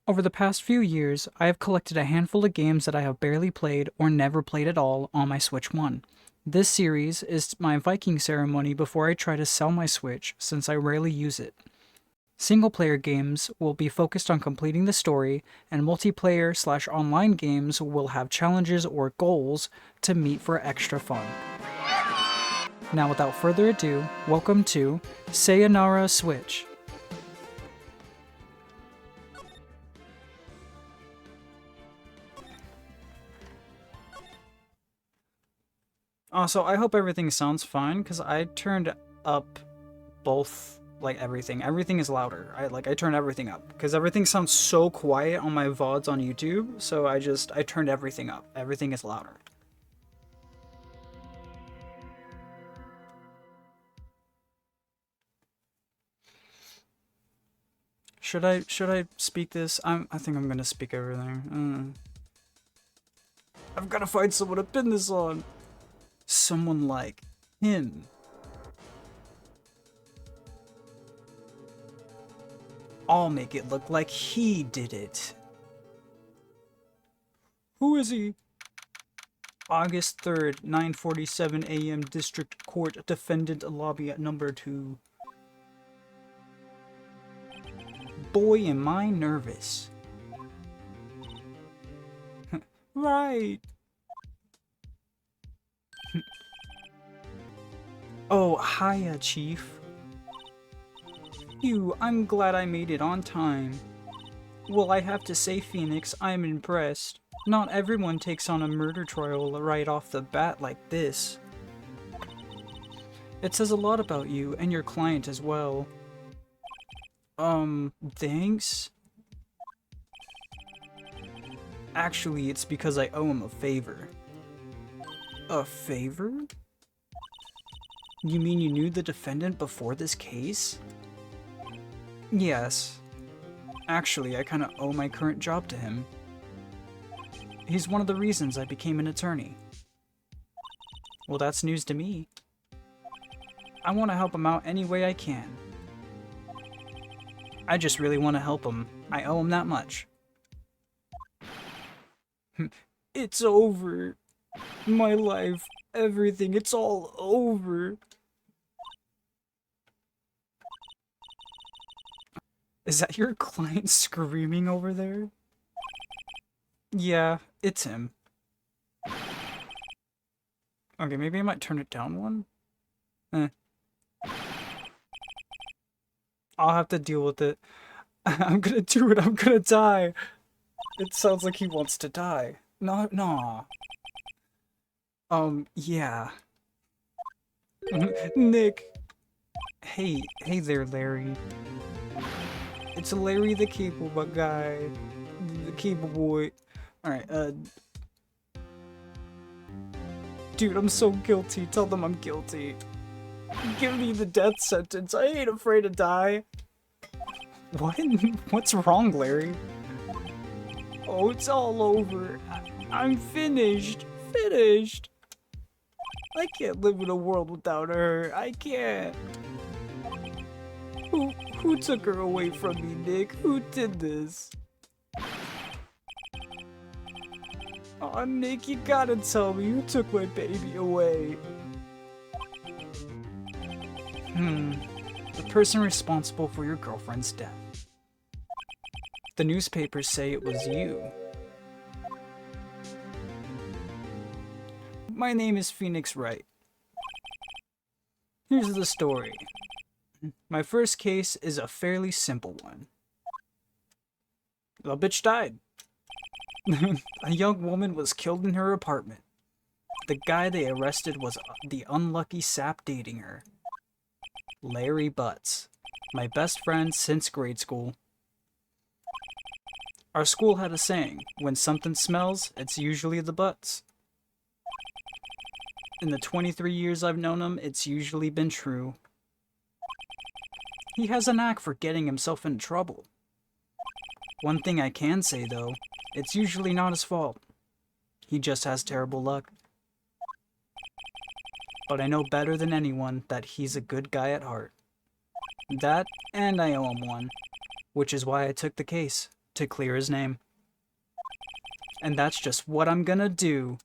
Over the past few years, I have collected a handful of games that I have barely played or never played at all on my Switch 1. This series is my Viking ceremony before I try to sell my Switch since I rarely use it. Single player games will be focused on completing the story, and multiplayer/online games will have challenges or goals to meet for extra fun. Now, without further ado, welcome to Sayonara Switch. Also, I hope everything sounds fine, because I turned up both, everything. Everything is louder. I turned everything up, because everything sounds so quiet on my VODs on YouTube, so I turned everything up. Everything is louder. Should I speak this? I think I'm gonna speak everything. I've gotta find someone to pin this on. Someone like him. I'll make it look like he did it. Who is he? August 3rd, 9:47 a.m. District Court, Defendant Lobby at number 2. Boy, am I nervous. Right. Oh, hiya, Chief. Phew, I'm glad I made it on time. Well, I have to say, Phoenix, I'm impressed. Not everyone takes on a murder trial right off the bat like this. It says a lot about you, and your client as well. Thanks? Actually, it's because I owe him a favor. A favor? You mean you knew the defendant before this case? Yes. Actually, I kinda owe my current job to him. He's one of the reasons I became an attorney. Well, that's news to me. I want to help him out any way I can. I just really want to help him. I owe him that much. It's over. My life, everything, it's all over. Is that your client screaming over there? Yeah, it's him. Okay, maybe I might turn it down one? I'll have to deal with it. I'm gonna do it, I'm gonna die. It sounds like he wants to die. No, nah. Yeah. Nick. Hey there, Larry. It's Larry the Capable guy. The Cable Boy. Alright, dude, I'm so guilty. Tell them I'm guilty. Give me the death sentence. I ain't afraid to die. What? What's wrong, Larry? Oh, it's all over. I'm finished. Finished. I can't live in a world without her. I can't. Who took her away from me, Nick? Who did this? Aw, Nick, you gotta tell me who took my baby away. The person responsible for your girlfriend's death. The newspapers say it was you. My name is Phoenix Wright. Here's the story. My first case is a fairly simple one. The bitch died. A young woman was killed in her apartment. The guy they arrested was the unlucky sap dating her. Larry Butts, my best friend since grade school. Our school had a saying, when something smells, it's usually the butts. In the 23 years I've known him, it's usually been true. He has a knack for getting himself into trouble. One thing I can say, though, it's usually not his fault. He just has terrible luck. But I know better than anyone that he's a good guy at heart. That, and I owe him one, which is why I took the case, to clear his name. And that's just what I'm gonna do.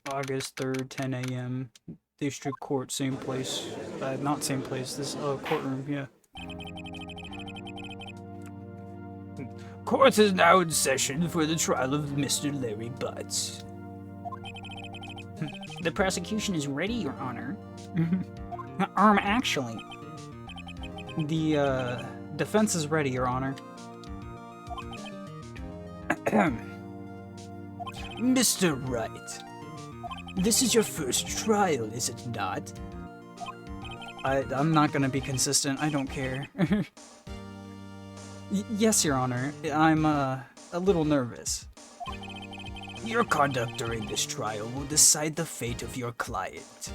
August 3rd, 10 a.m. District Court, same place. Not same place, this courtroom, yeah. Court is now in session for the trial of Mr. Larry Butts. The prosecution is ready, Your Honor. Actually, the defense is ready, Your Honor. Mr. Wright, this is your first trial, is it not? I'm not gonna be consistent, I don't care. Yes, Your Honor, I'm a little nervous. Your conduct during this trial will decide the fate of your client.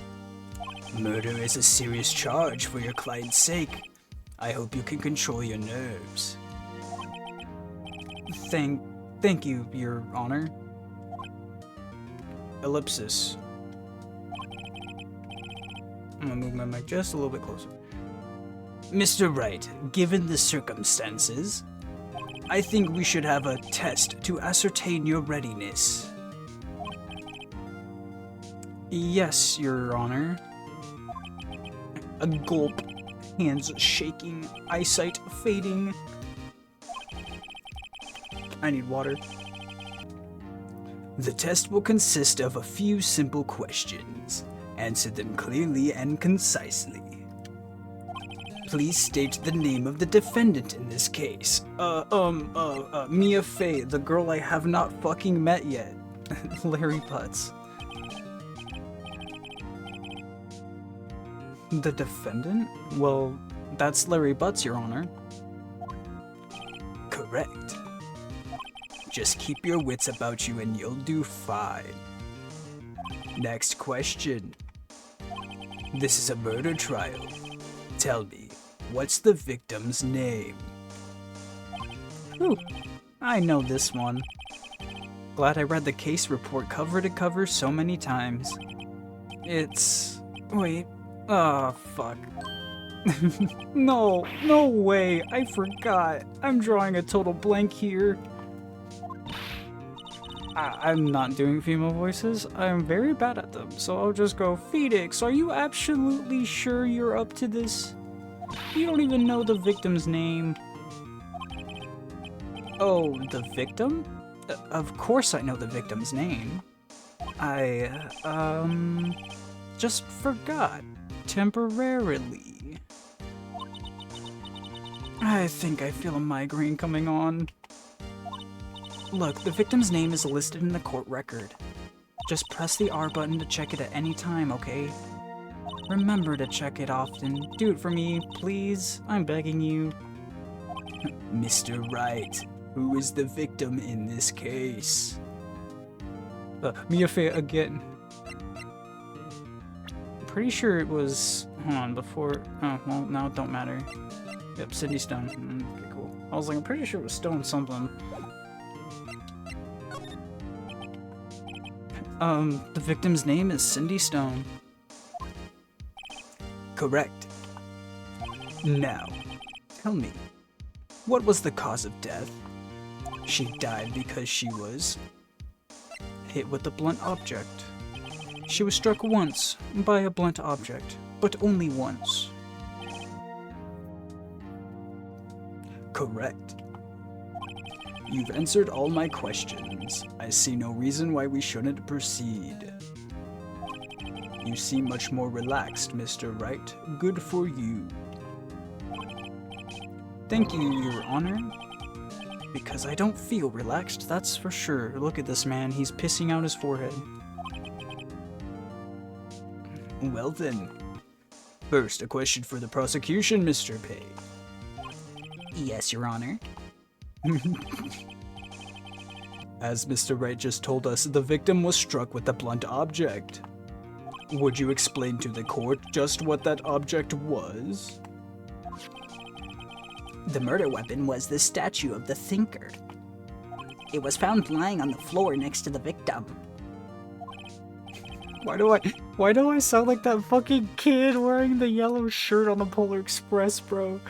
Murder is a serious charge for your client's sake. I hope you can control your nerves. Thank you, Your Honor. Ellipsis. I'm gonna move my mic just a little bit closer. Mr. Wright, given the circumstances, I think we should have a test to ascertain your readiness. Yes, Your Honor. A gulp, hands shaking, eyesight fading. I need water. The test will consist of a few simple questions. Answer them clearly and concisely. Please state the name of the defendant in this case. Mia Fey, the girl I have not fucking met yet. Larry Butts. The defendant? Well, that's Larry Butts, Your Honor. Correct. Just keep your wits about you and you'll do fine. Next question. This is a murder trial. Tell me, what's the victim's name? Ooh, I know this one. Glad I read the case report cover to cover so many times. It's... wait. Oh, fuck. No way, I forgot. I'm drawing a total blank here. I'm not doing female voices. I'm very bad at them, so I'll just go, Phoenix, are you absolutely sure you're up to this? You don't even know the victim's name. Oh, the victim? Of course I know the victim's name. I, just forgot. Temporarily. I think I feel a migraine coming on. Look, the victim's name is listed in the court record. Just press the R button to check it at any time, okay? Remember to check it often. Do it for me, please. I'm begging you. Mr. Wright, who is the victim in this case? Mia Fey again. Pretty sure it was... hold on, before... oh, well, now it don't matter. Yep, Cindy Stone. Okay, cool. I was like, I'm pretty sure it was Stone something. The victim's name is Cindy Stone. Correct. Now, tell me, what was the cause of death? She died because she was hit with a blunt object. She was struck once by a blunt object, but only once. Correct. You've answered all my questions. I see no reason why we shouldn't proceed. You seem much more relaxed, Mr. Wright. Good for you. Thank you, Your Honor. Because I don't feel relaxed, that's for sure. Look at this man, he's pissing out his forehead. Well then. First, a question for the prosecution, Mr. Pay. Yes, Your Honor. As Mr. Wright just told us, the victim was struck with a blunt object. Would you explain to the court just what that object was? The murder weapon was the statue of the Thinker. It was found lying on the floor next to the victim. Why do I sound like that fucking kid wearing the yellow shirt on the Polar Express, bro?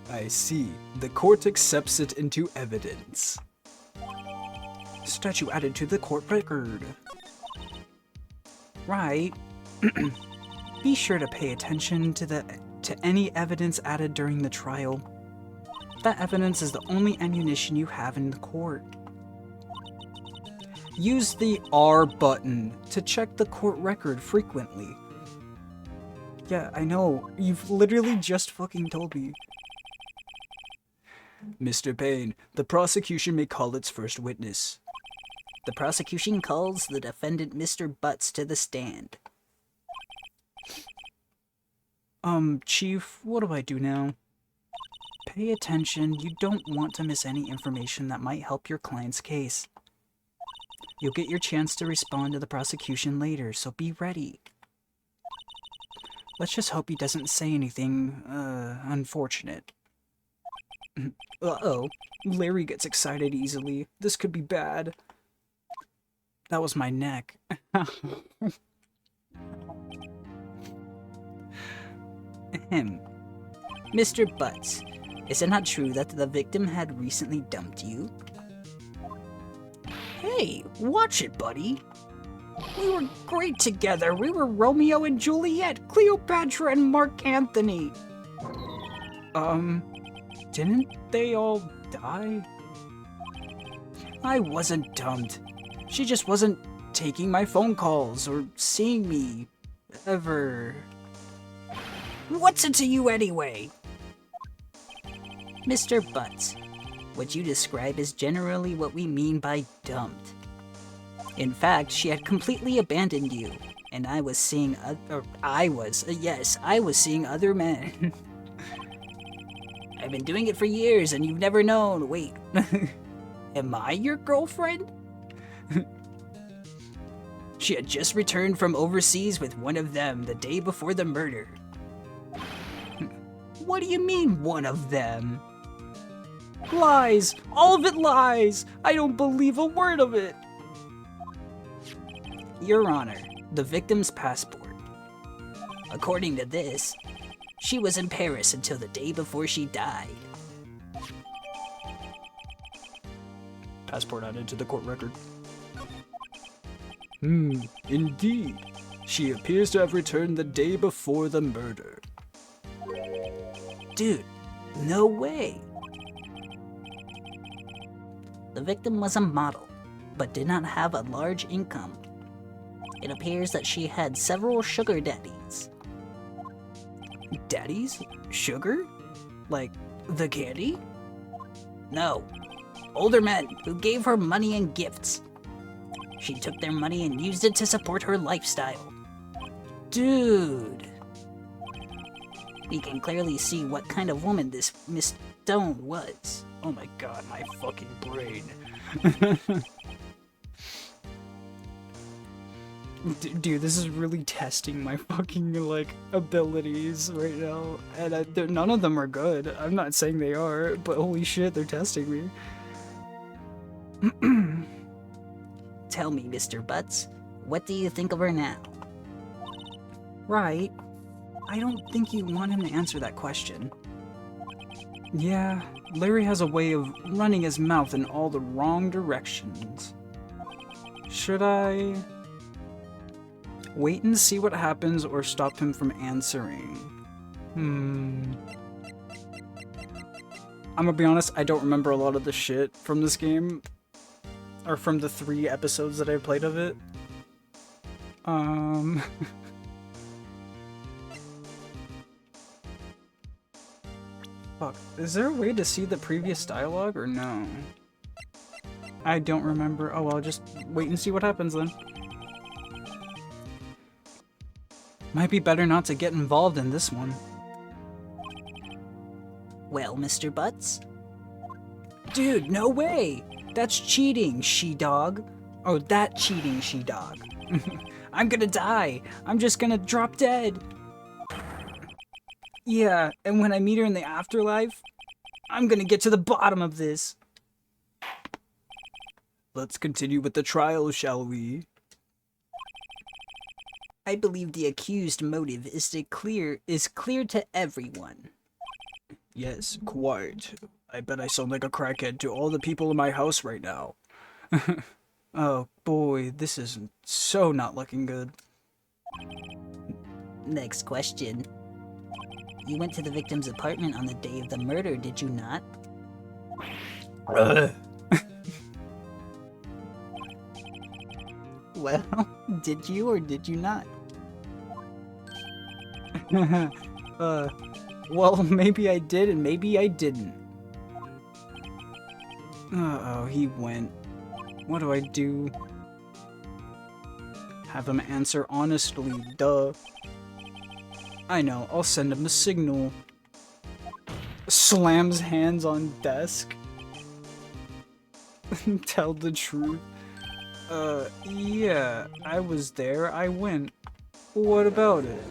I see. The court accepts it into evidence. Statue added to the court record. Right. Be sure to pay attention to any evidence added during the trial. That evidence is the only ammunition you have in the court. Use the R button to check the court record frequently. Yeah, I know. You've literally just fucking told me. Mr. Payne, the prosecution may call its first witness. The prosecution calls the defendant Mr. Butts to the stand. Chief, what do I do now? Pay attention. You don't want to miss any information that might help your client's case. You'll get your chance to respond to the prosecution later, so be ready. Let's just hope he doesn't say anything, unfortunate. Uh-oh. Larry gets excited easily. This could be bad. That was my neck. Ahem. Mr. Butts, is it not true that the victim had recently dumped you? Hey, watch it, buddy. We were great together. We were Romeo and Juliet, Cleopatra and Mark Anthony. Didn't they all die? I wasn't dumped. She just wasn't taking my phone calls or seeing me. Ever. What's it to you anyway? Mr. Butts, what you describe is generally what we mean by dumped. In fact, she had completely abandoned you, and I was seeing I was seeing other men. I've been doing it for years and you've never known. Wait, am I your girlfriend? She had just returned from overseas with one of them the day before the murder. What do you mean, one of them? Lies! All of it lies! I don't believe a word of it! Your Honor, the victim's passport. According to this, she was in Paris until the day before she died. Passport added to the court record. Indeed. She appears to have returned the day before the murder. Dude, no way. The victim was a model, but did not have a large income. It appears that she had several sugar daddies. Daddies? Sugar? Like the candy? No, older men who gave her money and gifts. She took their money and used it to support her lifestyle. Dude. We can clearly see what kind of woman this Miss Stone was. Oh my god, my fucking brain. Dude, this is really testing my fucking, like, abilities right now. And none of them are good. I'm not saying they are, but holy shit, they're testing me. Tell me, Mr. Butts, what do you think of her now? Right. I don't think you want him to answer that question. Yeah, Larry has a way of running his mouth in all the wrong directions. Should I wait and see what happens or stop him from answering? I'm gonna be honest, I don't remember a lot of the shit from this game. Or from the 3 episodes that I played of it. Fuck, is there a way to see the previous dialogue or no? I don't remember. Oh well, just wait and see what happens then. Might be better not to get involved in this one. Well, Mr. Butts? Dude, no way! That's cheating, she-dog. Oh, that cheating, she-dog. I'm gonna die. I'm just gonna drop dead. Yeah, and when I meet her in the afterlife, I'm gonna get to the bottom of this. Let's continue with the trial, shall we? I believe the accused motive is clear to everyone. Yes, quite. I bet I sound like a crackhead to all the people in my house right now. Oh boy, this is so not looking good. Next question. You went to the victim's apartment on the day of the murder, did you not? Well, did you or did you not? Well, maybe I did and maybe I didn't. Uh-oh, he went. What do I do? Have him answer honestly, duh. I know, I'll send him a signal. Slams hands on desk. Tell the truth. Yeah, I was there, I went. What about it?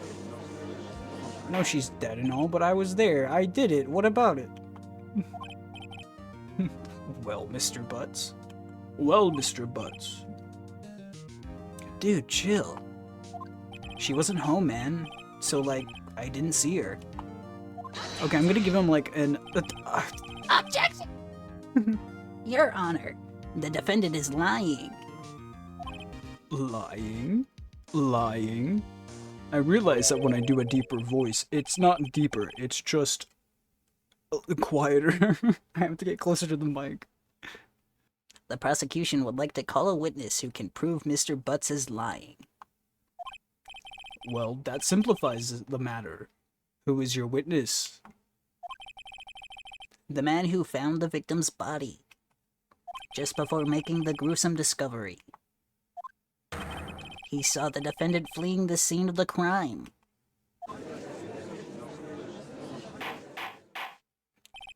I know she's dead and all, but I was there, I did it, what about it? Well, Mr. Butts. Well, Mr. Butts. Dude, chill. She wasn't home, man. So, like, I didn't see her. Okay, I'm gonna give him, like, an... Objection! Your Honor, the defendant is lying. Lying? Lying? I realize that when I do a deeper voice, it's not deeper, it's just... quieter. I have to get closer to the mic. The prosecution would like to call a witness who can prove Mr. Butts is lying. Well, that simplifies the matter. Who is your witness? The man who found the victim's body just before making the gruesome discovery. He saw the defendant fleeing the scene of the crime.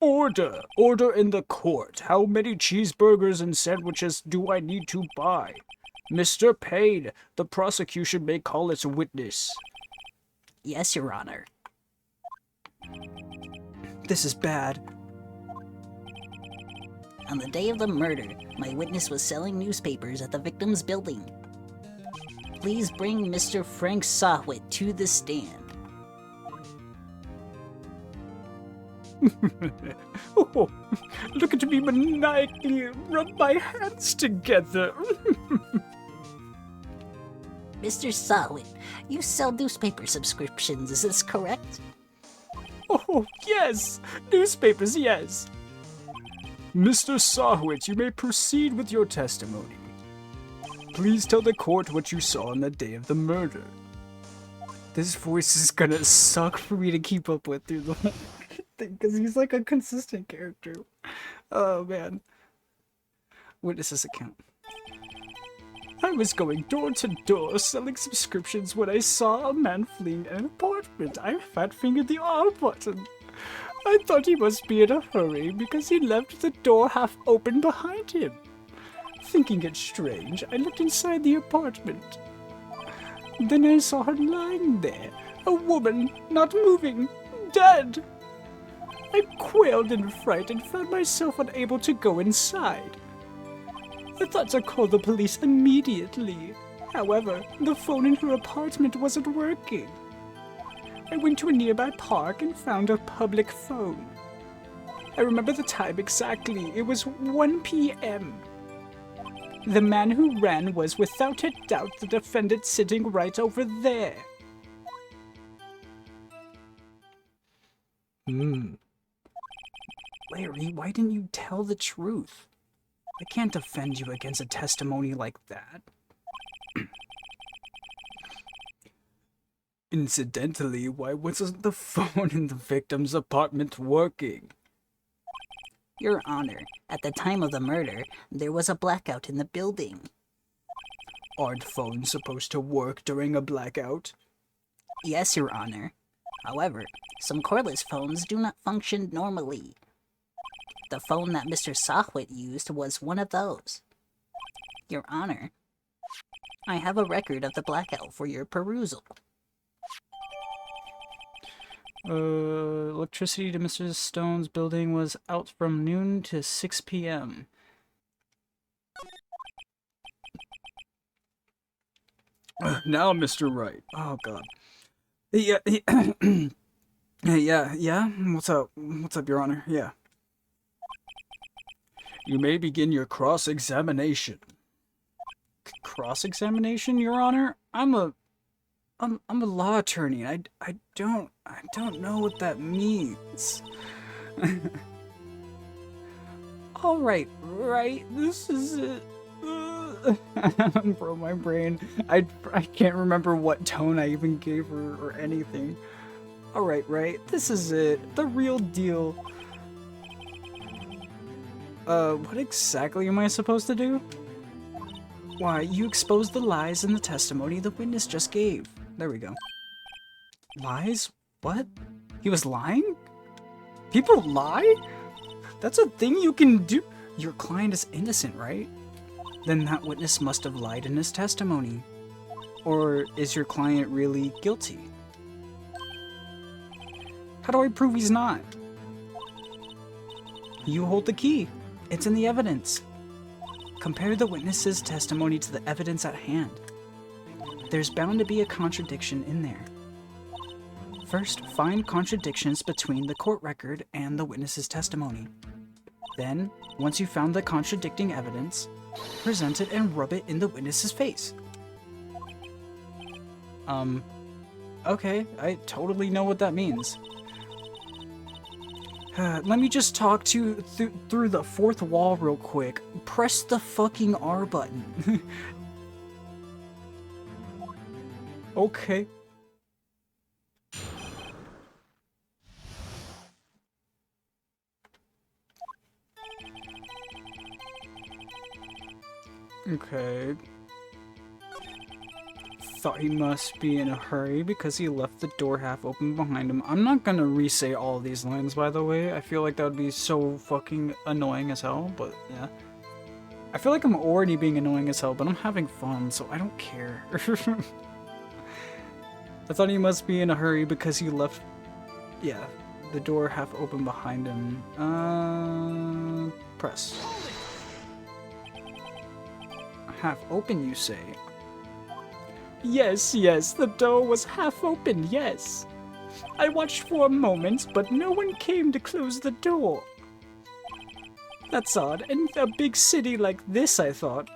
Order! Order in the court! How many cheeseburgers and sandwiches do I need to buy? Mr. Payne, the prosecution may call its witness. Yes, Your Honor. This is bad. On the day of the murder, my witness was selling newspapers at the victim's building. Please bring Mr. Frank Sawit to the stand. Oh, look at me maniacally rub my hands together. Mr. Sawit, you sell newspaper subscriptions, is this correct? Oh, yes! Newspapers, yes! Mr. Sawit, you may proceed with your testimony. Please tell the court what you saw on the day of the murder. This voice is gonna suck for me to keep up with through the whole thing, because he's like a consistent character. Oh, man. Witness's account. I was going door to door selling subscriptions when I saw a man fleeing an apartment. I fat-fingered the R button. I thought he must be in a hurry because he left the door half open behind him. Thinking it strange, I looked inside the apartment. Then I saw her lying there, a woman, not moving, dead. I quailed in fright and found myself unable to go inside. I thought to call the police immediately. However, the phone in her apartment wasn't working. I went to a nearby park and found a public phone. I remember the time exactly. It was 1 p.m. The man who ran was without a doubt the defendant sitting right over there. Larry, why didn't you tell the truth? I can't defend you against a testimony like that. Incidentally, why wasn't the phone in the victim's apartment working? Your Honor, at the time of the murder, there was a blackout in the building. Aren't phones supposed to work during a blackout? Yes, Your Honor. However, some cordless phones do not function normally. The phone that Mr. Sawit used was one of those. Your Honor, I have a record of the blackout for your perusal. Electricity to Mr. Stone's building was out from noon to 6 p.m. Now, Mr. Wright. Oh god. Yeah, yeah. What's up? What's up, Your Honor? Yeah. You may begin your cross-examination. Cross-examination, Your Honor? I'm a law attorney. I don't know what that means. All right, this is it. Bro, my brain. I can't remember what tone I even gave her or anything. All right, this is it. The real deal. What exactly am I supposed to do? Why, you exposed the lies in the testimony the witness just gave. There we go. Lies? What? He was lying? People lie? That's a thing you can do. Your client is innocent, right? Then that witness must have lied in his testimony. Or is your client really guilty? How do I prove he's not? You hold the key. It's in the evidence. Compare the witness's testimony to the evidence at hand. There's bound to be a contradiction in there. First, find contradictions between the court record and the witness's testimony. Then, once you've found the contradicting evidence, present it and rub it in the witness's face. Okay, I totally know what that means. Let me just talk through the fourth wall real quick. Press the fucking R button. Okay. Okay. Thought he must be in a hurry because he left the door half open behind him. I'm not gonna re-say all these lines, by the way. I feel like that would be so fucking annoying as hell, but yeah. I feel like I'm already being annoying as hell, but I'm having fun, so I don't care. I thought he must be in a hurry because he left, yeah, the door half open behind him. Press. Half open, you say? Yes, the door was half open, yes. I watched for a moment, but no one came to close the door. That's odd, in a big city like this, I thought.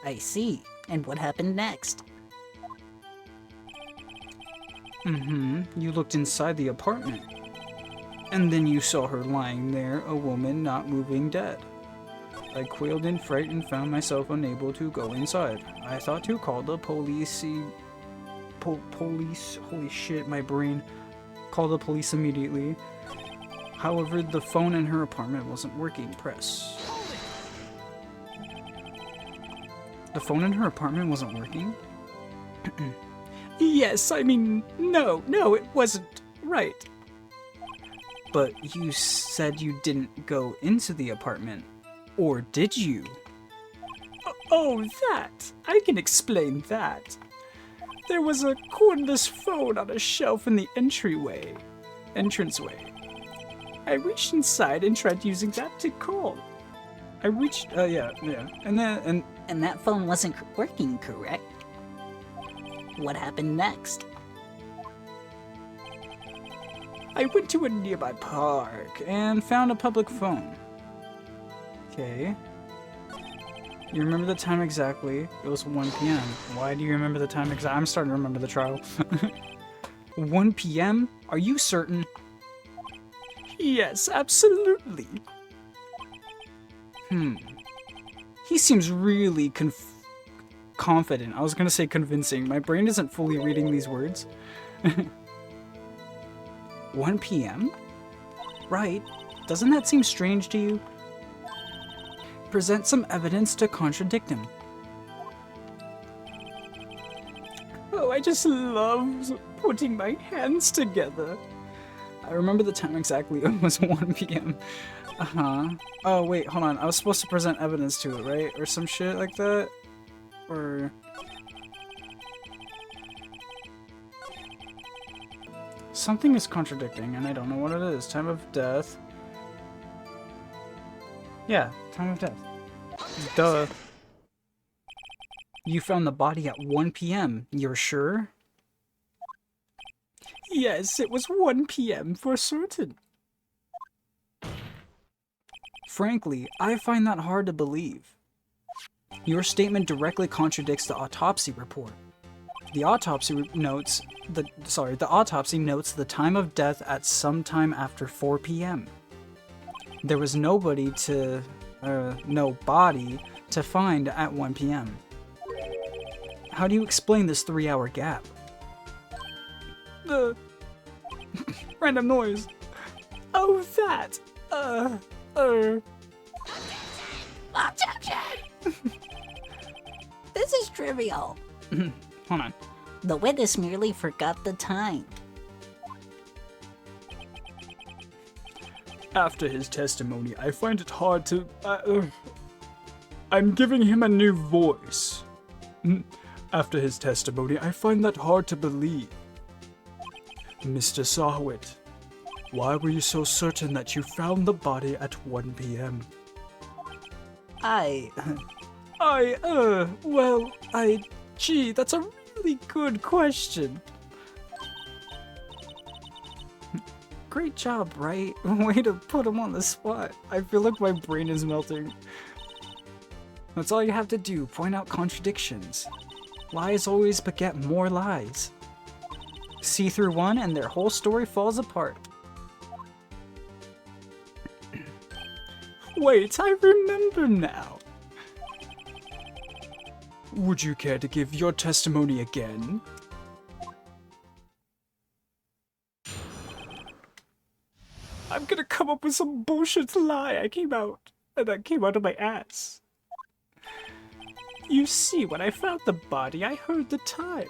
I see. And what happened next? You looked inside the apartment. And then you saw her lying there, a woman not moving, dead. I quailed in fright and found myself unable to go inside. I thought to call the police. Police? Holy shit, my brain. Call the police immediately. However, the phone in her apartment wasn't working. Press. The phone in her apartment wasn't working? Yes, I mean, no, it wasn't. Right. But you said you didn't go into the apartment. Or did you? Oh, that! I can explain that. There was a cordless phone on a shelf in the entranceway. I reached inside and tried using that to call. Yeah. And that phone wasn't working, correct? What happened next? I went to a nearby park and found a public phone. Okay. You remember the time exactly? It was 1 p.m. Why do you remember the time exactly? I'm starting to remember the trial. 1 p.m.? Are you certain? Yes, absolutely. He seems really confident. I was gonna say convincing. My brain isn't fully reading these words. 1 p.m.? Right. Doesn't that seem strange to you? Present some evidence to contradict him. Oh, I just love putting my hands together. I remember the time exactly. It was 1 p.m. Oh, wait, hold on. I was supposed to present evidence to it, right? Or some shit like that? Or... something is contradicting, and I don't know what it is. Time of death. Yeah, time of death. Duh. You found the body at 1 p.m. You're sure? Yes, it was 1 p.m. for certain. Frankly, I find that hard to believe. Your statement directly contradicts the autopsy report. The autopsy notes the time of death at some time after 4 p.m. There was no body to find at 1 p.m. How do you explain this 3-hour gap? Random noise. Oh, that. Objection! This is trivial. Hold on. The witness merely forgot the time. After his testimony, I find it hard to... I'm giving him a new voice. After his testimony, I find that hard to believe. Mr. Sawit, why were you so certain that you found the body at 1 p.m.? Gee, that's a really good question. Great job, Wright. Way to put him on the spot. I feel like my brain is melting. That's all you have to do, point out contradictions. Lies always beget more lies. See through one and their whole story falls apart. Wait, I remember now. Would you care to give your testimony again? I'm gonna come up with some bullshit lie that came out of my ass. You see, when I found the body, I heard the time.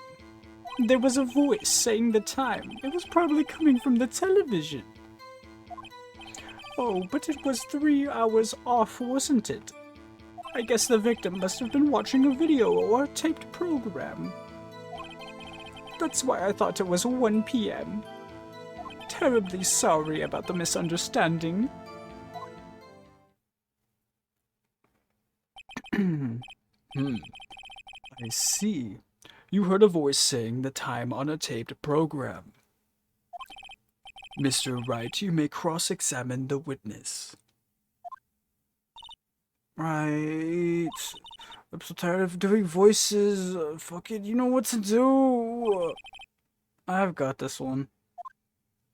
There was a voice saying the time. It was probably coming from the television. Oh, but it was 3 hours off, wasn't it? I guess the victim must have been watching a video or a taped program. That's why I thought it was 1 p.m. Terribly sorry about the misunderstanding. I see. You heard a voice saying the time on a taped program. Mr. Wright, you may cross-examine the witness. Right. I'm so tired of doing voices. Fuck it, you know what to do. I've got this one.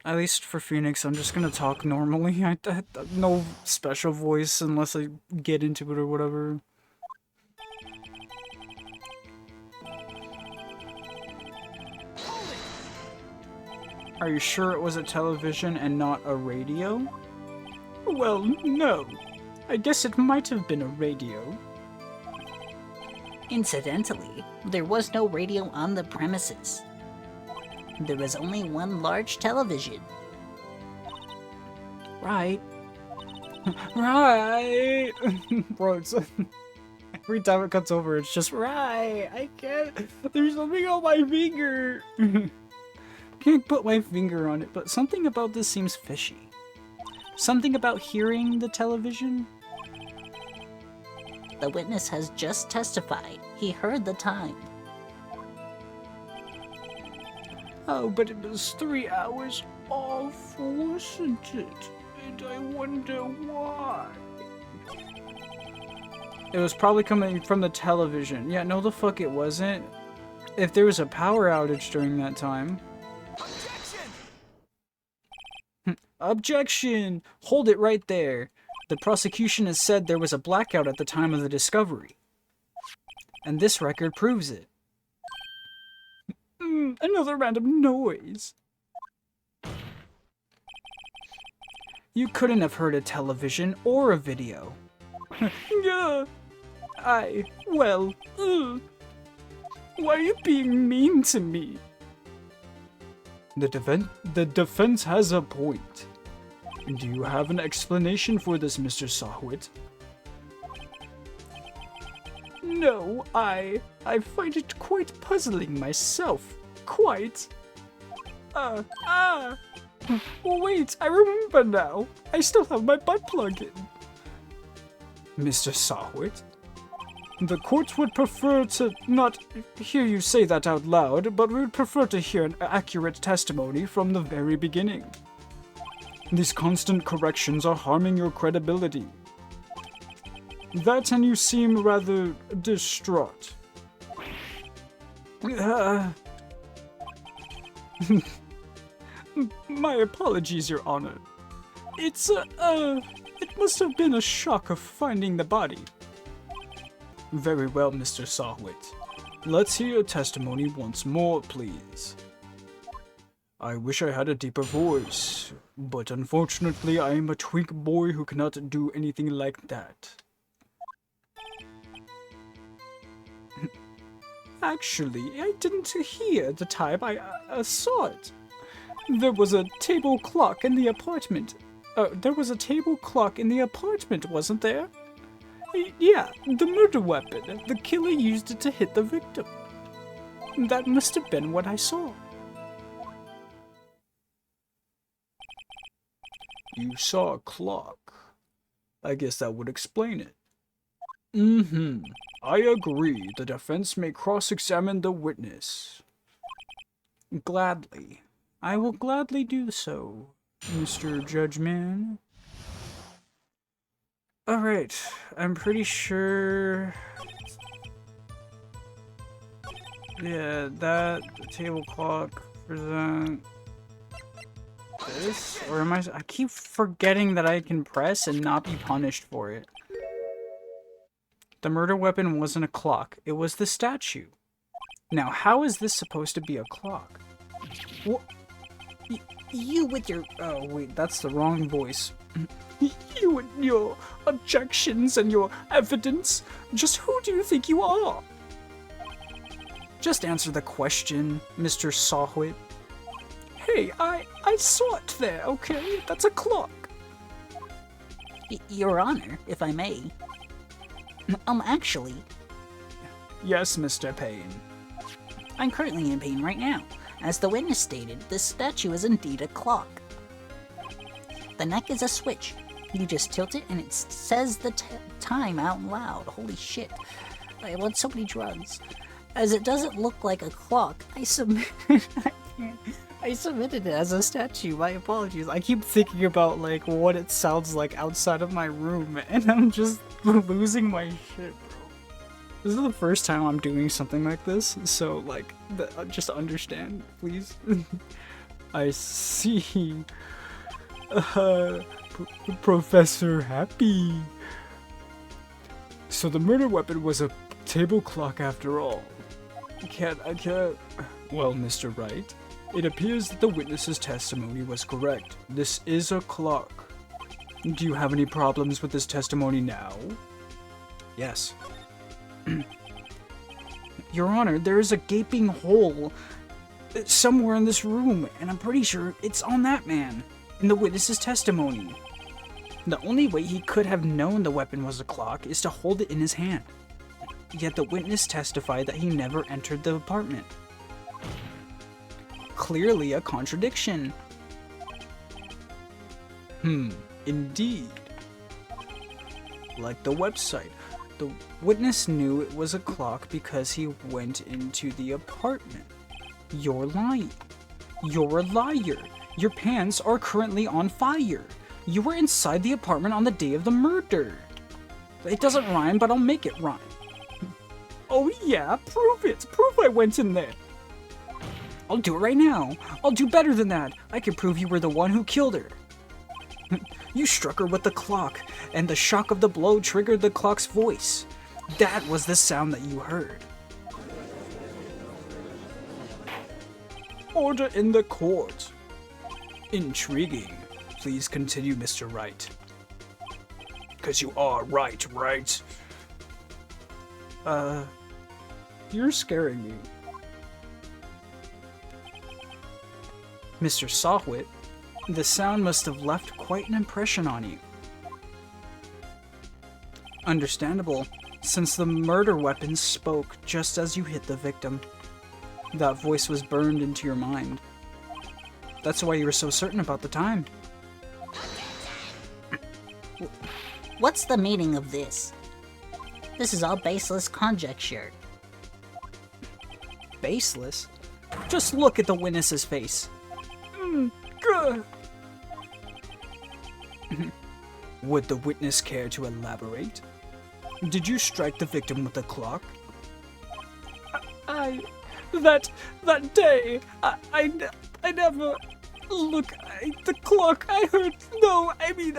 At least for Phoenix, I'm just gonna talk normally. I no special voice unless I get into it or whatever. Are you sure it was a television and not a radio? Well, no. I guess it might have been a radio. Incidentally, there was no radio on the premises. There was only one large television. Right. Right. Bro, it's every time it cuts over, it's just right. I can't. There's something on my finger. Can't put my finger on it, but something about this seems fishy. Something about hearing the television? The witness has just testified. He heard the time. Oh, but it was 3 hours off, wasn't it? And I wonder why. It was probably coming from the television. Yeah, no the fuck it wasn't. If there was a power outage during that time. Objection! Hold it right there. The prosecution has said there was a blackout at the time of the discovery. And this record proves it. Another random noise. You couldn't have heard a television or a video. Why are you being mean to me? The defense has a point. Do you have an explanation for this, Mr. Sawit? No, I find it quite puzzling myself. Quite. Wait, I remember now. I still have my butt plug in. Mr. Sawit? The court would prefer to not hear you say that out loud, but we would prefer to hear an accurate testimony from the very beginning. These constant corrections are harming your credibility. That and you seem rather distraught. My apologies, Your Honor. It must have been a shock of finding the body. Very well, Mr. Sawhit. Let's hear your testimony once more, please. I wish I had a deeper voice, but unfortunately I am a twink boy who cannot do anything like that. Actually, I didn't hear the time I saw it. There was a table clock in the apartment. Wasn't there? Yeah, the murder weapon. The killer used it to hit the victim. That must have been what I saw. You saw a clock. I guess that would explain it. I agree. The defense may cross-examine the witness. Gladly. I will gladly do so, Mr. Judgeman. Alright, I'm pretty sure... Yeah, that table clock present... this? Or am I keep forgetting that I can press and not be punished for it. The murder weapon wasn't a clock, it was the statue. Now, how is this supposed to be a clock? What? You with your... Oh, wait, that's the wrong voice. You and your objections and your evidence. Just who do you think you are? Just answer the question, Mr. Sawhit. Hey, I saw it there, okay? That's a clock. Your Honor, if I may. Actually... Yes, Mr. Payne. I'm currently in pain right now. As the witness stated, this statue is indeed a clock. The neck is a switch. You just tilt it and it says the time out loud. Holy shit. I want so many drugs. As it doesn't look like a clock, I submitted it as a statue. My apologies. I keep thinking about like what it sounds like outside of my room and I'm just losing my shit, bro. This is the first time I'm doing something like this, so like just understand, please. I see. Professor Happy. So the murder weapon was a table clock after all. I can't. Well, Mr. Wright, it appears that the witness's testimony was correct. This is a clock. Do you have any problems with this testimony now? Yes. Your Honor, there is a gaping hole somewhere in this room, and I'm pretty sure it's on that man in the witness's testimony. The only way he could have known the weapon was a clock is to hold it in his hand. Yet the witness testified that he never entered the apartment. Clearly a contradiction. Indeed. Like the website. The witness knew it was a clock because he went into the apartment. You're lying. You're a liar. Your pants are currently on fire. You were inside the apartment on the day of the murder. It doesn't rhyme, but I'll make it rhyme. Oh yeah, prove it. Prove I went in there. I'll do it right now. I'll do better than that. I can prove you were the one who killed her. You struck her with the clock, and the shock of the blow triggered the clock's voice. That was the sound that you heard. Order in the court. Intriguing. Please continue, Mr. Wright. 'Cause you are right, right? You're scaring me. Mr. Sawhit, the sound must have left quite an impression on you. Understandable, since the murder weapon spoke just as you hit the victim. That voice was burned into your mind. That's why you were so certain about the time. What's the meaning of this? This is all baseless conjecture. Baseless? Just look at the witness's face. Good. Would the witness care to elaborate? Did you strike the victim with the clock? That day, I never... Look, the clock, I heard... No, I mean,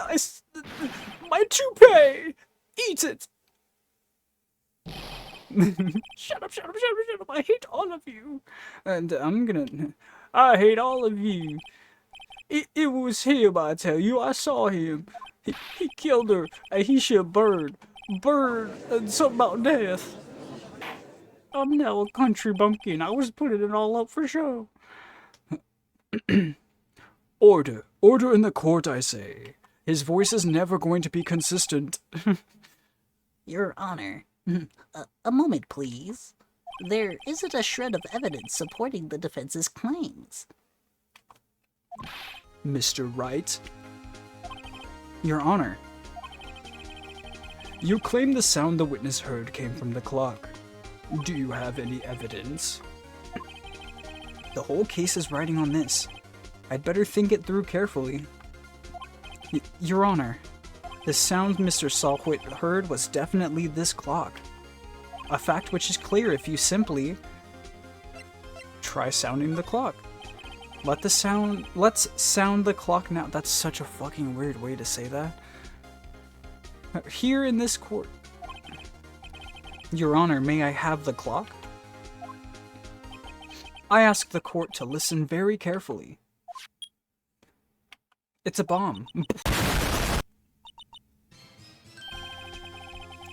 my toupee! Eat it! Shut up, I hate all of you. And I hate all of you. It was him, I tell you, I saw him. He killed her, and he should burn, and something about death. I'm now a country bumpkin, I was putting it all up for show. Order in the court, I say. His voice is never going to be consistent. Your Honor, a moment, please. There isn't a shred of evidence supporting the defense's claims. Mr. Wright, Your Honor, you claim the sound the witness heard came from the clock. Do you have any evidence? the whole case is riding on this. I'd better think it through carefully. Your Honor, the sound Mr. Salwhit heard was definitely this clock. A fact which is clear if you simply try sounding the clock. Let's sound the clock now. That's such a fucking weird way to say that. Here in this court. Your Honor, may I have the clock? I ask the court to listen very carefully. It's a bomb.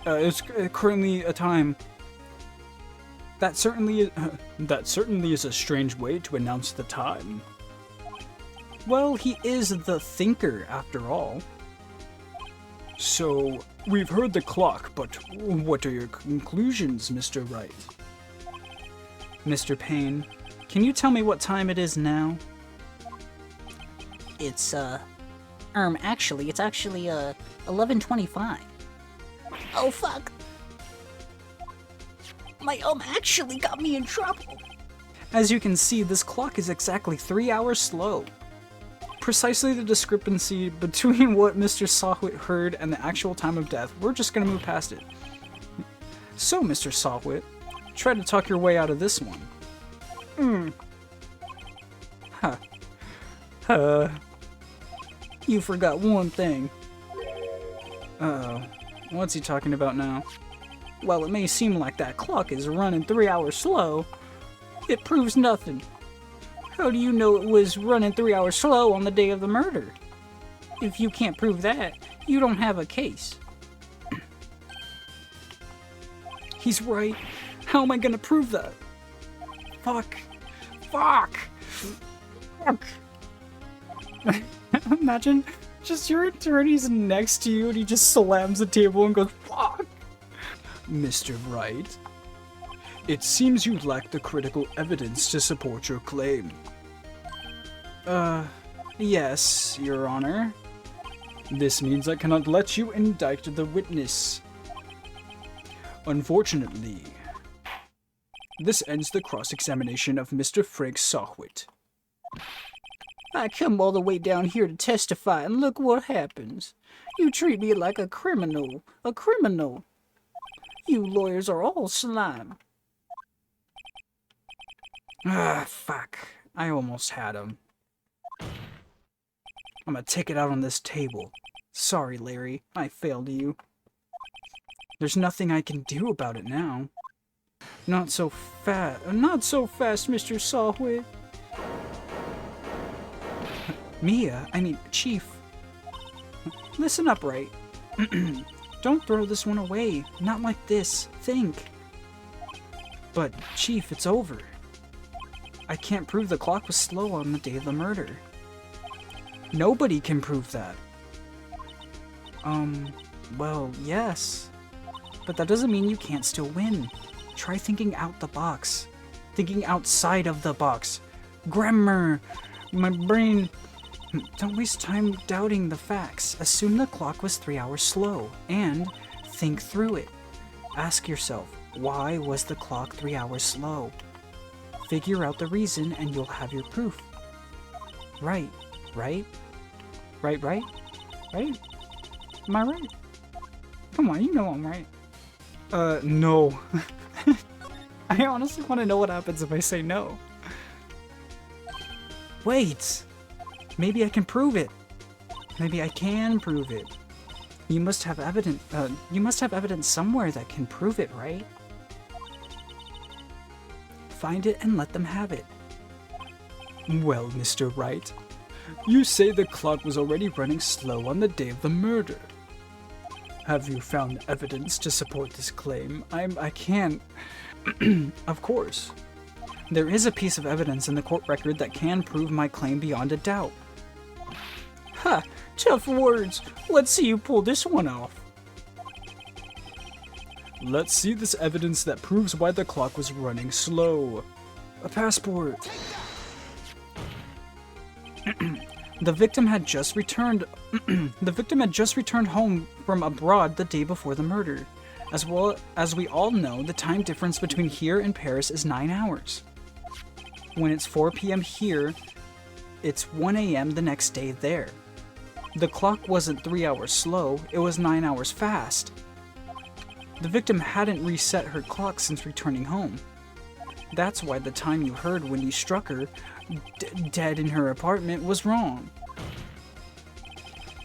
It's currently a time. That certainly is a strange way to announce the time. Well, he is the thinker, after all. So, we've heard the clock, but what are your conclusions, Mr. Wright? Mr. Payne, can you tell me what time it is now? It's, actually, it's 11:25. Oh, fuck! My actually got me in trouble! As you can see, this clock is exactly 3 hours slow. Precisely the discrepancy between what Mr. Salwhit heard and the actual time of death. We're just gonna move past it. So, Mr. Salwhit, try to talk your way out of this one. You forgot one thing. Uh-oh. What's he talking about now? While it may seem like that clock is running 3 hours slow, it proves nothing. How do you know it was running 3 hours slow on the day of the murder? If you can't prove that, you don't have a case. He's right. How am I gonna prove that? Fuck. Fuck. Fuck. Imagine just your attorney's next to you and he just slams the table and goes, fuck. Mr. Wright, it seems you lack the critical evidence to support your claim. Yes, Your Honor. This means I cannot let you indict the witness. Unfortunately, this ends the cross-examination of Mr. Frank Salwhit. I come all the way down here to testify, and look what happens. You treat me like a criminal. A criminal. You lawyers are all slime. Ah, fuck. I almost had him. I'm gonna take it out on this table. Sorry, Larry. I failed you. There's nothing I can do about it now. Not so fast. Not so fast, Mr. Salwhit. Chief. Listen up, Wright. Don't throw this one away. Not like this. Think. But, Chief, it's over. I can't prove the clock was slow on the day of the murder. Nobody can prove that. Well, yes. But that doesn't mean you can't still win. Try thinking out the box. Thinking outside of the box. Grammar. My brain... Don't waste time doubting the facts. Assume the clock was 3 hours slow, and think through it. Ask yourself, why was the clock 3 hours slow? Figure out the reason and you'll have your proof. Right, right? Right, right? Right? Am I right? Come on, you know I'm right. No. I honestly want to know what happens if I say no. Wait! Maybe I can prove it. Maybe I can prove it. You must have evidence somewhere that can prove it, right? Find it and let them have it. Well, Mr. Wright, you say the clock was already running slow on the day of the murder. Have you found evidence to support this claim? I can't. Of course. There is a piece of evidence in the court record that can prove my claim beyond a doubt. Ha! Tough words. Let's see you pull this one off. Let's see this evidence that proves why the clock was running slow. A passport. The victim had just returned home from abroad the day before the murder. As well as we all know, the time difference between here and Paris is 9 hours. When it's 4 p.m. here, it's 1 a.m. the next day there. The clock wasn't 3 hours slow, it was 9 hours fast. The victim hadn't reset her clock since returning home. That's why the time you heard when you struck her, dead in her apartment, was wrong.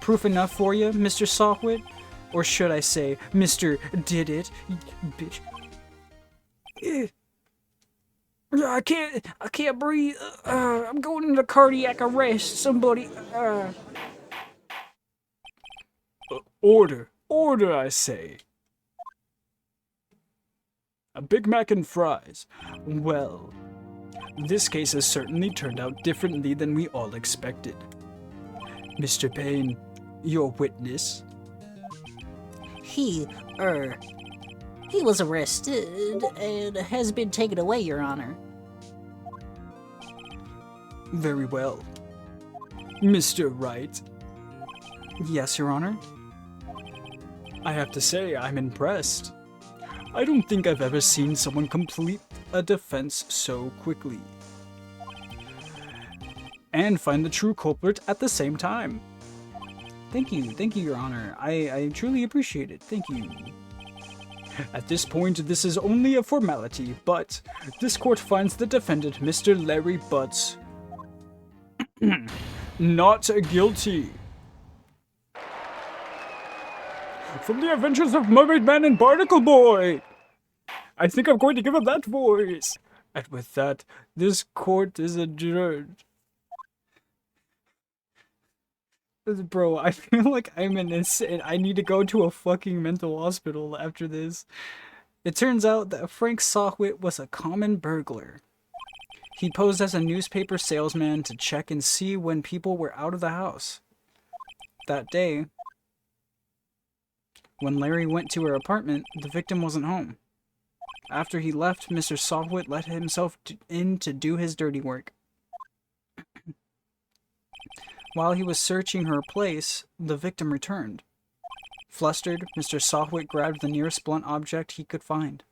Proof enough for you, Mr. Sawhwit? Or should I say, Mr. Did It, bitch? I can't breathe. I'm going into cardiac arrest. Somebody, Order, I say. A Big Mac and fries. Well, this case has certainly turned out differently than we all expected. Mr. Payne, your witness. He was arrested and has been taken away, Your Honor. Very well. Mr. Wright. Yes, Your Honor? I have to say, I'm impressed. I don't think I've ever seen someone complete a defense so quickly. And find the true culprit at the same time. Thank you, Your Honor. I truly appreciate it. Thank you. At this point, this is only a formality, but this court finds the defendant, Mr. Larry Butts, not guilty. From the Adventures of Mermaid Man and Barnacle Boy! I think I'm going to give him that voice. And with that, this court is adjourned. Bro, I feel like I'm insane. I need to go to a fucking mental hospital after this. It turns out that Frank Sawhwit was a common burglar. He posed as a newspaper salesman to check and see when people were out of the house. That day, when Larry went to her apartment, the victim wasn't home. After he left, Mr. Sawhwit let himself in to do his dirty work. While he was searching her place, the victim returned. Flustered, Mr. Sawhwit grabbed the nearest blunt object he could find.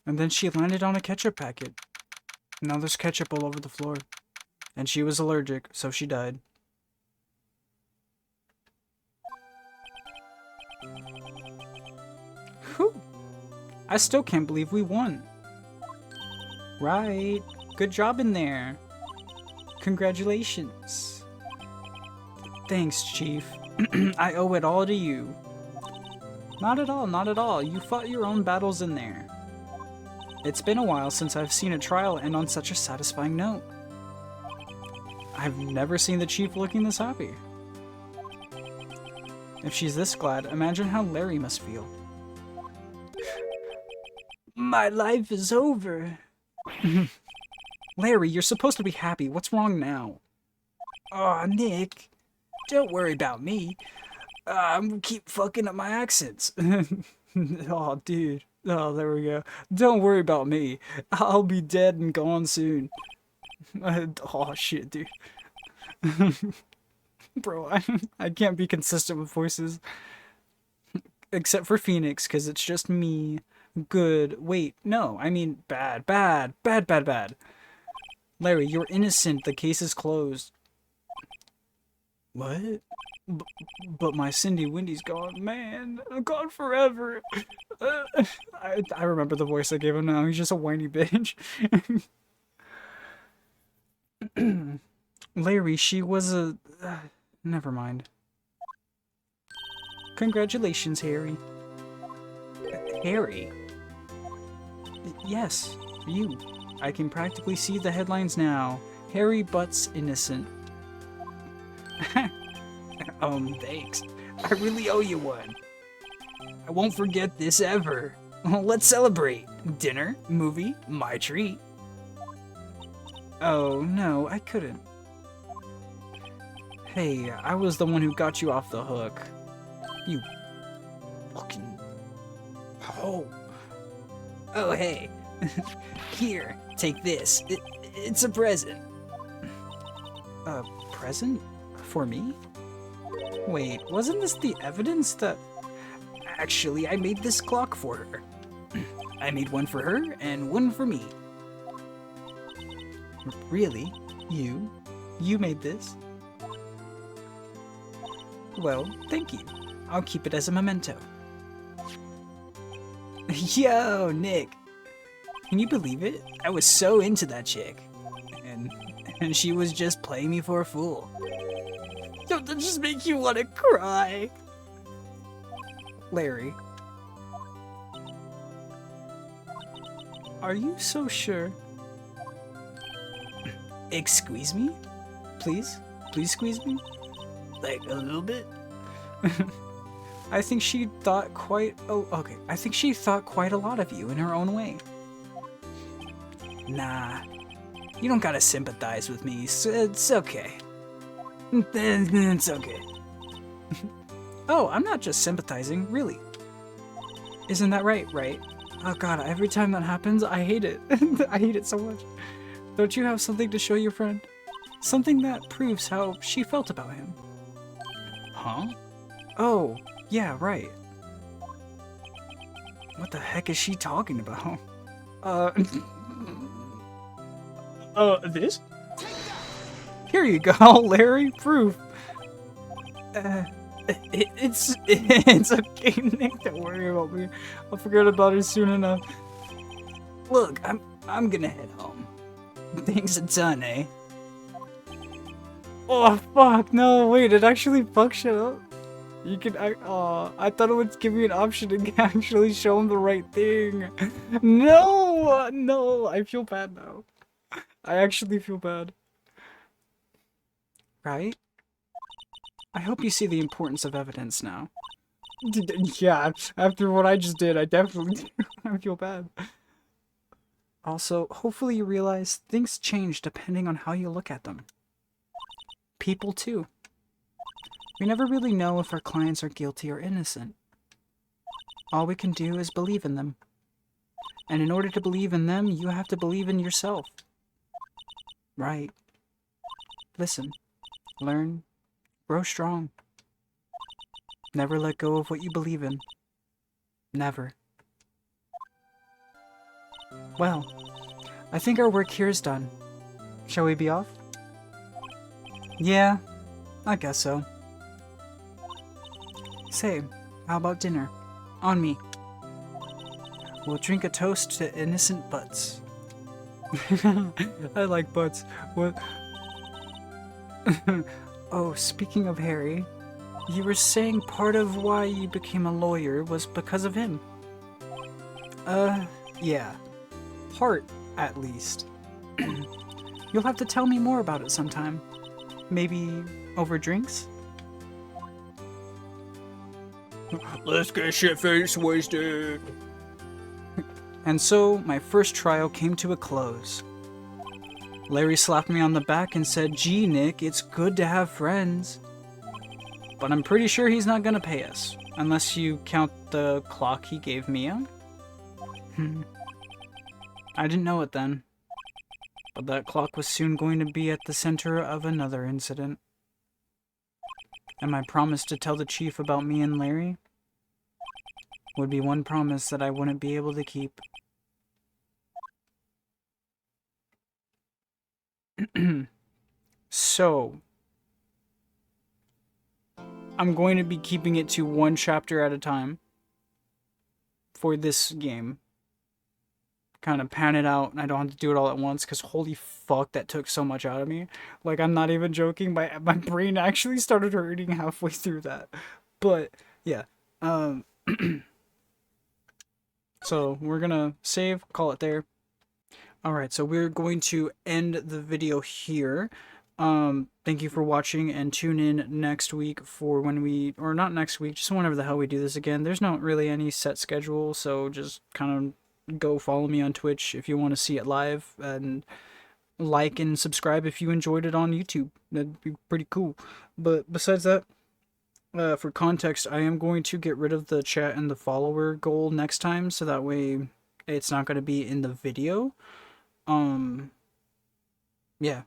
And then she landed on a ketchup packet. Now there's ketchup all over the floor. And she was allergic, so she died. Whew! I still can't believe we won. Right. Good job in there. Congratulations. Thanks, Chief. I owe it all to you. Not at all, not at all. You fought your own battles in there. It's been a while since I've seen a trial end on such a satisfying note. I've never seen the Chief looking this happy. If she's this glad, imagine how Larry must feel. My life is over. Larry, you're supposed to be happy. What's wrong now? Aw, Nick. Don't worry about me. I'm gonna keep fucking up my accents. Oh, dude. Oh, there we go. Don't worry about me. I'll be dead and gone soon. Oh, shit, dude. Bro, I can't be consistent with voices. Except for Phoenix, because it's just me. Good. Wait, no, I mean bad, bad, bad, bad, bad. Larry, you're innocent. The case is closed. What? B but my Cindy Windy's gone, man. I'm gone forever. I remember the voice I gave him now. He's just a whiny bitch. Larry, she was a... never mind. Congratulations, Harry. Harry? Yes, you. I can practically see the headlines now. Harry Butts innocent. Thanks. I really owe you one. I won't forget this ever. Let's celebrate. Dinner, movie, my treat. Oh, no, I couldn't. Hey, I was the one who got you off the hook. You fucking... Oh. Oh, hey. Here, take this. It's a present. A present? For me? Wait, wasn't this the evidence that... Actually, I made this clock for her. I made one for her and one for me. Really? You? You made this? Well, thank you. I'll keep it as a memento. Yo, Nick. Can you believe it? I was so into that chick. And she was just playing me for a fool. Don't that just make you want to cry? Larry. Are you so sure? Squeeze me? Please? Please squeeze me? Like a little bit? I think she thought quite... Oh, okay. I think she thought quite a lot of you in her own way. Nah. You don't gotta sympathize with me, so it's okay. It's okay. Oh, I'm not just sympathizing, really. Isn't that right, Wright? Oh god, every time that happens, I hate it. I hate it so much. Don't you have something to show your friend? Something that proves how she felt about him. Huh? Oh, yeah, right. What the heck is she talking about? This? Here you go, Larry, proof. It's okay, Nick, don't worry about me. I'll forget about it soon enough. Look, I'm gonna head home. Thanks a ton, eh? Oh, fuck, no, wait, it actually fucks shit up. You can, I thought it would give me an option to actually show him the right thing. No, no, I feel bad now. I actually feel bad. Right? I hope you see the importance of evidence now. Yeah, after what I just did, I definitely do. I feel bad. Also, hopefully you realize things change depending on how you look at them. People too. We never really know if our clients are guilty or innocent. All we can do is believe in them. And in order to believe in them, you have to believe in yourself. Right. Listen. Learn. Grow strong. Never let go of what you believe in. Never. Well, I think our work here is done. Shall we be off? Yeah, I guess so. Say, how about dinner? On me. We'll drink a toast to innocent butts. I like butts. What? Oh, speaking of Harry, you were saying part of why you became a lawyer was because of him. Yeah. Part, at least. You'll have to tell me more about it sometime. Maybe over drinks? Let's get shit-faced wasted. And so, my first trial came to a close. Larry slapped me on the back and said, "Gee, Nick, it's good to have friends." But I'm pretty sure he's not gonna pay us, unless you count the clock he gave Mia. I didn't know it then. But that clock was soon going to be at the center of another incident. And my promise to tell the chief about me and Larry would be one promise that I wouldn't be able to keep. So, I'm going to be keeping it to one chapter at a time for this game. Kind of pan it out, and I don't have to do it all at once, because holy fuck, that took so much out of me. Like, I'm not even joking, my brain actually started hurting halfway through that. But, yeah. So, we're gonna save, call it there. Alright, so we're going to end the video here. Thank you for watching, and tune in next week for when we, or not next week, just whenever the hell we do this again. There's not really any set schedule, so just kind of go follow me on Twitch if you want to see it live, and like and subscribe if you enjoyed it on YouTube. That'd be pretty cool. But besides that, for context, I am going to get rid of the chat and the follower goal next time, so that way it's not going to be in the video. Yeah.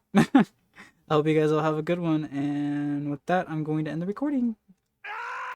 I hope you guys all have a good one, and with that, I'm going to end the recording.